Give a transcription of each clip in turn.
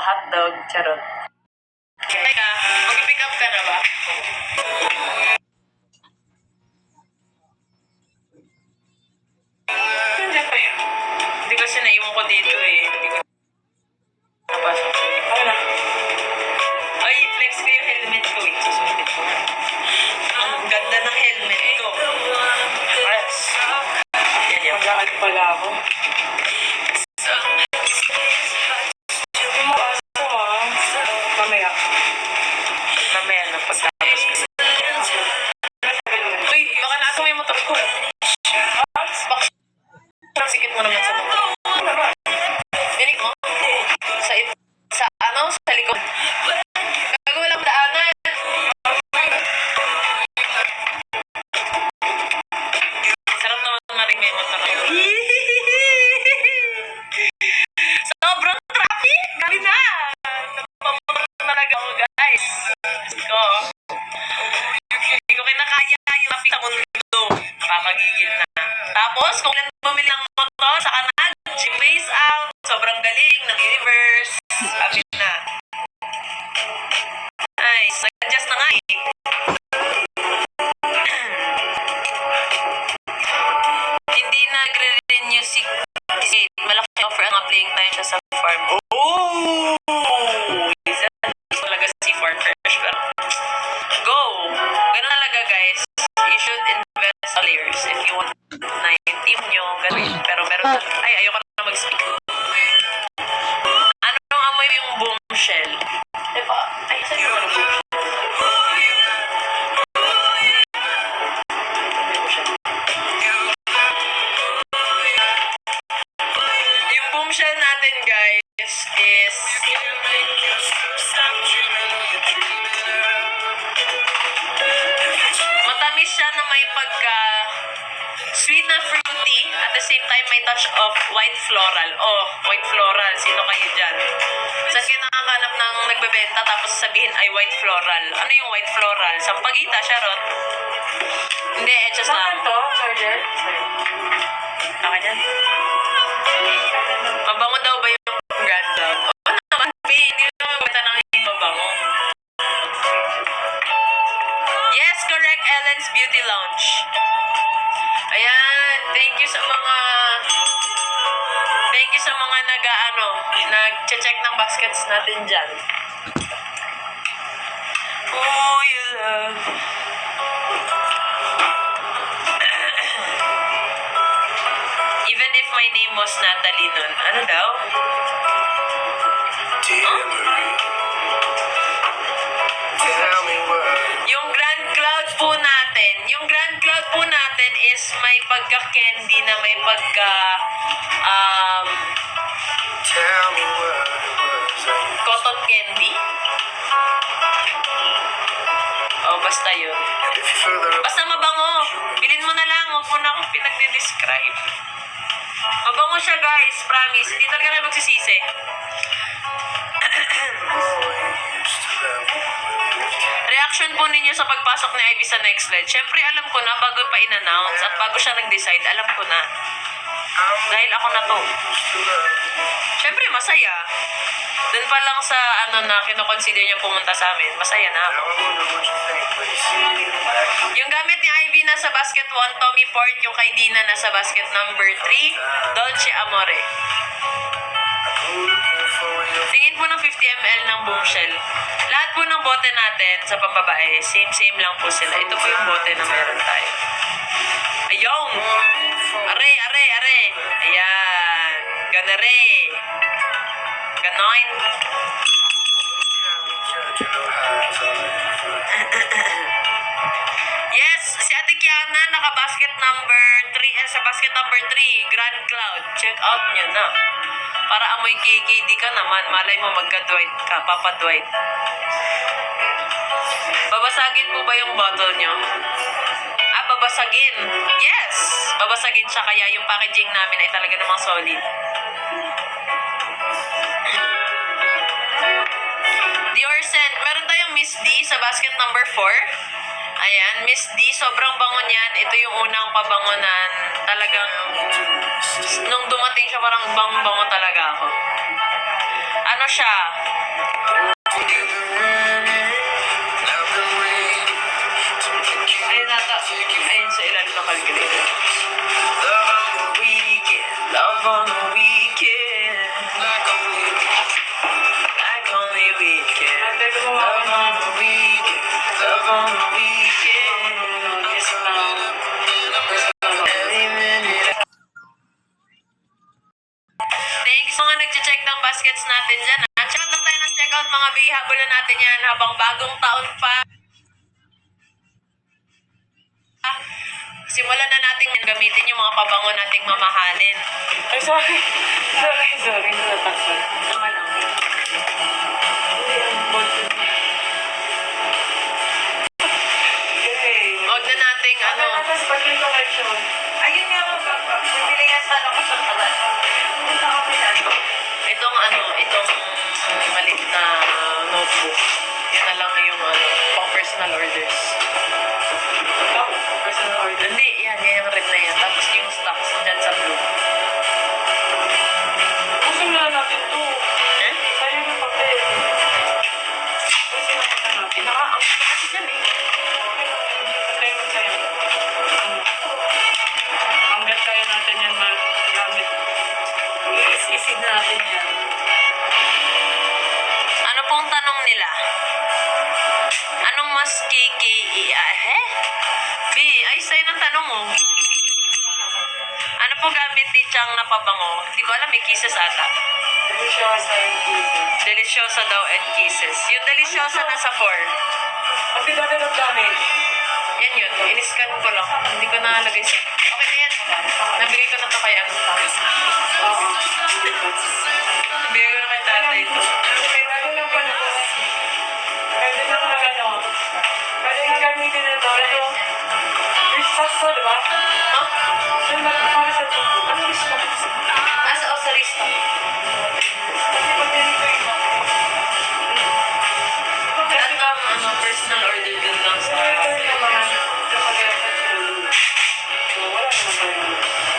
hotdog. Charot. Teka, mag-pick up ka na ba? Nandiyan pa yun. Hindi kasi naiwan ko dito eh. Hindi ko napasok. Ano na? Ay, flex ko yung helmet ko eh. Susulitin ko. Ang ganda ng helmet ko. Yes. Yan yan. Mag-aalit pala ako. Mamaya. Mamaya na pagtapos ko. Uy, baka nato may motor ko. Baka sikit mo naman sa motor. Dinig mo? Sa ano? Sa likod. Gago walang daanan. Sarap naman maring may motor. Sobrang traffic! Gabi na! Napamotor talaga ako, guys. Ko. Hindi ko kinakaya yung traffic sa mundo. Papagigil na. Tapos, kung ilan bumili ng motor sa kanal, face out, sobrang galing, nag-reverse. Sabi na. Ay, nag-adjust na nga eh. Hindi nagre-renew si malaki offer ang playing time siya sa farm. Oh! Isa talaga si farm fresh pero go! Ganun talaga guys. You should invest sa players if you want na yung team nyo. Ganun. Pero meron ay ayoko na mag-speak. Ano nung amoy yung boomshell? Diba? Ay, saan yung boomshell? Yung boomshell natin guys is matamis siya na may pagka sweet na fruity at the same time may touch of white floral. Oh, white floral. Sino kayo dyan? Saan kayo nakakanap ng nagbebenta tapos sabihin ay white floral? Ano yung white floral? Sampagita, Charot? Hindi, just Saan lang. to? Charger? Akin yan. Mabango daw ba yung brand daw? Oo naman, B. Hindi naman maganda ng hindi mabango. Yes, correct. Ellen's Beauty Lounge. Ayan. Thank you sa mga nag-check ng baskets natin dyan. Oh, you love. Even if my name was Natalie nun. Ano daw? Huh? Yung Grand Cloud po natin is may pagka-candy na may pagka cotton candy. Oh, basta yun. Basta mabango. Bilhin mo na lang. Huwag mo na akong pinagde-describe. Mabango siya guys. Promise. Hindi talaga na magsisisi. Reaction po ninyo sa pagpasok ni Ivy sa next sled. Siyempre alam ko na bago pa in-announce at bago siya nag-decide, alam ko na. Dahil ako na to. Siyempre masaya. Doon pa lang sa na kinoconsider niya pumunta sa amin, masaya na ako. Yung gamit ni Ivy nasa basket 1, Tommy Ford, yung kay Dina nasa basket number 3, Dolce Amore. Tingin po ng 50 ml ng boomshell. Lahat po ng bote natin sa pambabae, same lang po sila. Ito po yung bote na meron tayo. Ayun! Are! Ayan! Ganare! Ganon! Yes! Si Ate Kiana naka-basket number 3, sa basket number 3, Grand Cloud. Check out nyo na. Para amoy KKD ka naman. Malay mo magka-Dwight ka. Papa Dwight. Babasagin po ba yung bottle nyo? Babasagin. Yes! Babasagin siya. Kaya yung packaging namin ay talaga namang solid. Dior scent. Meron tayong Miss D sa basket number 4. Ayan. Miss D. Sobrang bango niyan. Ito yung unang pabangonan. Talagang nung dumating siya parang bango-bango talaga ako. Ano siya? Ayun nata. Ayun sa ilalim ng calculator. Love on the weekend. Like only weekend. Love on the weekend. Love on the weekend. Yes, ma'am. Thanks mga nag-check ng baskets natin dyan. Check out lang tayo ng check out mga bay. Habulan natin yan habang bagong taon pa. Simulan na natin gamitin yung mga pabango nating mamahalin. Ay, sorry. Sorry. Natakot. Naman lang. Yay. Huwag na nating ano. Tapos pag yung collection. Ayun nga mo, Papa. Bibili nga sana ako sa kalan. Punta kami na. Itong malit na notebook. Yun na lang yung pang personal orders. Personal order. Hindi, yan yung red na yan. Tapos yung stocks dyan sa blue. Gusto na natin to. Eh? Sayang yung papel. Gusto na natin. Ang kasi dyan eh. Patay mo sa'yo. Hanggat kaya natin yan magamit. Isid natin yan. Ano pong tanong nila? Anong mas KKE? B, ay sa'yo ng tanong mo. Ano po gamit ni Chang na pabango? Hindi ko alam, may kisses ata. Deliciosa yung kisses. Deliciosa daw and kisses. Yung deliciosa nasa 4. Ang dami ng damage. Yan yun. In-scan ko lang. Hindi ko nalagay sa... Okay na yan. Nabigay ko na to kay ano. Oo. Nabigay ko na kay tatay ito. Pwede lang pala. Pwede lang na ano. Pwede nga gamitin na ito. Ito. Wristwatch to, di ba? Huh? So, para sa ito. Ano wristwatch? Nasa Osarista. Kasi pag nilito iba. Lahat ng personal order din lang sa... Ito yung naman. Kapag wala naman tayo.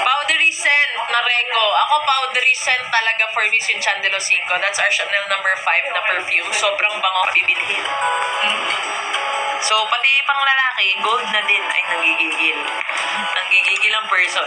Powdery scent na Reco. Ako powdery scent talaga for me yung Chandelosico. That's our Chanel number 5 na perfume. Sobrang bango bibilhin. So, pati pang lalaki, gold na din ay nanggigigil. Nanggigigil ang person.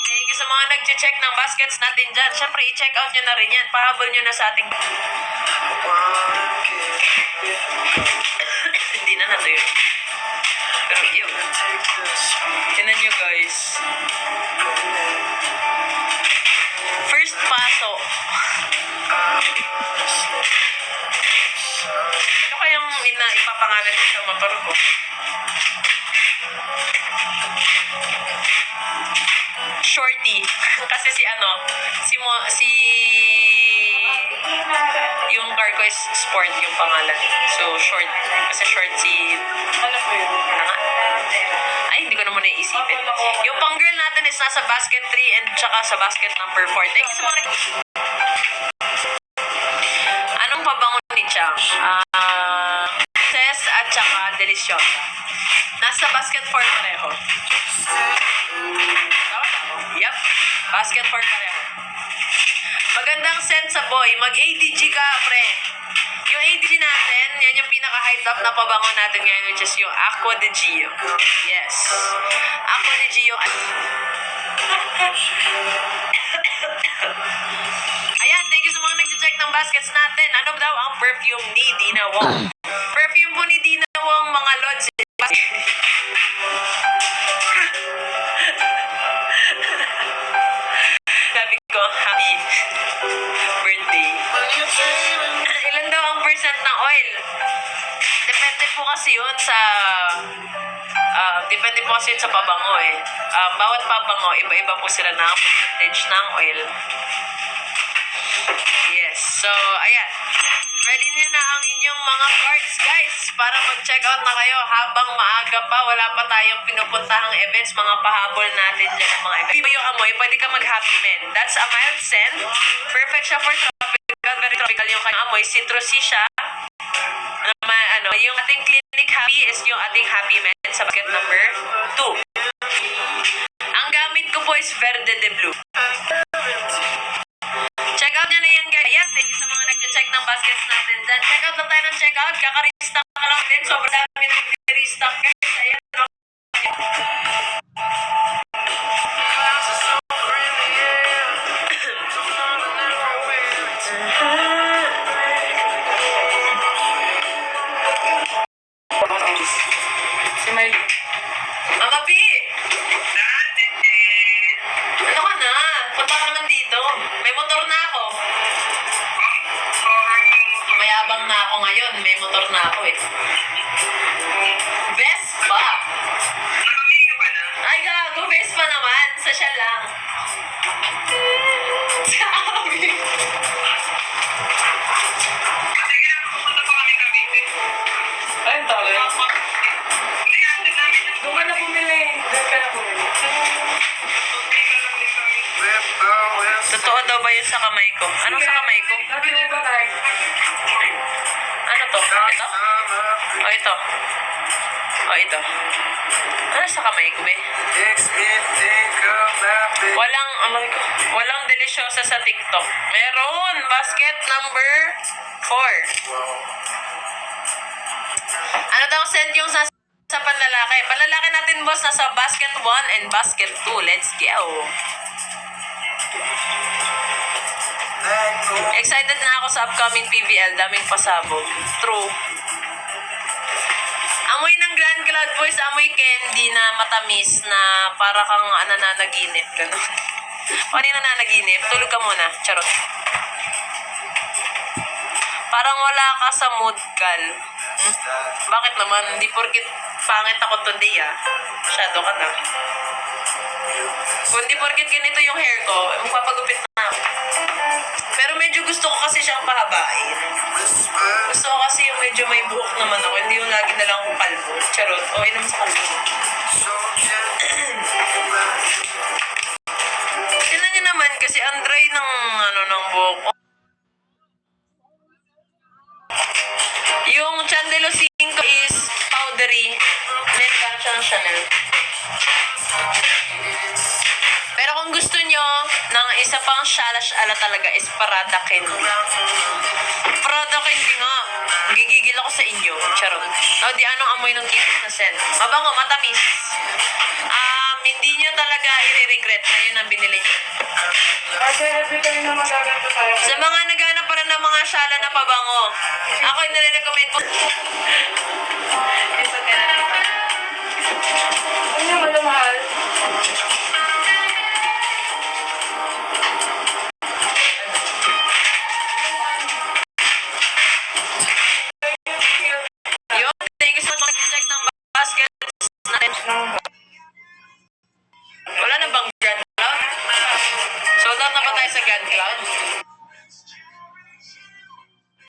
Thank you sa mga nag-check ng baskets natin dyan. Siyempre, i-check out nyo na rin yan. Pahabol nyo na sa ating... Hindi na nato yun. Pero yun. Tinan nyo guys. First paso. Ano kayang ipapangalan ko sa motor ko? Shorty. Kasi yung car ko is sport yung pangalan. So, short. Kasi short si... Ano po yun? Ano nga? Ay, hindi ko naman naiisipin. Yung pang girl natin is nasa basket 3 and tsaka sa basket number 4. Thank you sa mga Anong pabango ni Chang? Ses at tsaka Deliciosa. Nasa basket 4 pareho. Yep. Basket 4 pareho. Magandang scent sa boy. Mag-ADG ka, pre. Yung ADG natin, yan yung pinaka-hyped up na pabango natin ngayon, which is yung Aqua de Gio. Yes. Aqua de Gio. Ayan, thank you sa mga nag-check ng baskets natin. Ano daw ang perfume ni Dina Wong? Perfume po ni Dina Wong, mga lods. Sabi ko, happy birthday. Ilan daw ang percent ng oil? Depende po kasi yun sa... depende po kasi yun sa pabango eh. Bawat pabango, iba-iba po sila ng percentage ng oil. Yes. So, ayan. Ready nyo na ang inyong mga cards, guys, para mag-check out na kayo habang maaga pa. Wala pa tayong pinupuntahang events, mga pahabol natin dyan ng mga events. Iba yung amoy, pwede ka mag-happy men. That's a mild scent. Perfect siya for tropical, very tropical yung kanyang amoy. Citrusy siya. Yung ating clinic happy is yung ating happy men sa bucket number 2. Ang gamit ko po is Verde de Blue. Check out nyo na yan, guys. Yes, thank you sa mga nag-check ng baskets natin. Then, check out lang tayo ng check out. Kaka-restock ka lang din. Sobrang dami nag-restock guys. Ayan, no? Si Miley. Mama B! Ano ka na? Punta ka naman dito. May motor na ako. Mayabang na ako ngayon. May motor na ako eh. Vespa! Ay gago, Vespa naman. Sa siya lang. Sabi. Ayun talo yun. Doon ka na bumili. Doon ka na bumili. Totoo daw ba yun sa kamay ko? Anong sa kamay ko? Sabi mo ba tayo? Ano to? Ito? O ito? O ito? Ano sa kamay ko, be? Walang delisyosa sa TikTok. Meron! Basket number 4. Ano daw send yung sa panlalaki? Panlalaki natin, boss, nasa basket 1 and basket 2. Let's go! Excited na ako sa upcoming PVL. Daming pasabog. True. Amoy ng Grand Cloud Boys, amoy candy na matamis na para kang nananaginip. Ganun. Paano yung nananaginip? Tulog ka muna. Charot. Parang wala ka sa mood, Gal. Bakit naman? Hindi porkit pangit ako today, ah. Masyado ka na. Kung di porkit ganito yung hair ko, magpapagupit na ako. Pero medyo gusto ko kasi siyang pahabain. Gusto ko kasi yung medyo may buhok naman ako. Hindi yung lagi na lang akong kalbo. Charot. Okay naman sa kalbo. Tignan niyo naman kasi ang dry ng, ng buhok ko. Yung Chandelo 5 is powdery. Net parang siya ng Chanel. Pero kung gusto nyo ng isa pang shalash ala talaga is Prada Candy. Prada Candy nga. Gigigil ako sa inyo. Charot. O di anong amoy ng tipis na scent? Mabango, matamis. Hindi nyo talaga i-regret na yun ang binili nyo. Kasi every time na magaganto tayo. Sa mga naghanap pa rin ng mga shala na pabango, ako yung nare-recommend po. Isa ka na. Ano yung malamahal? Yo, thank you so much for check ng baskets natin. Wala na bang Grand Cloud? Sold out na ba tayo sa Grand Cloud?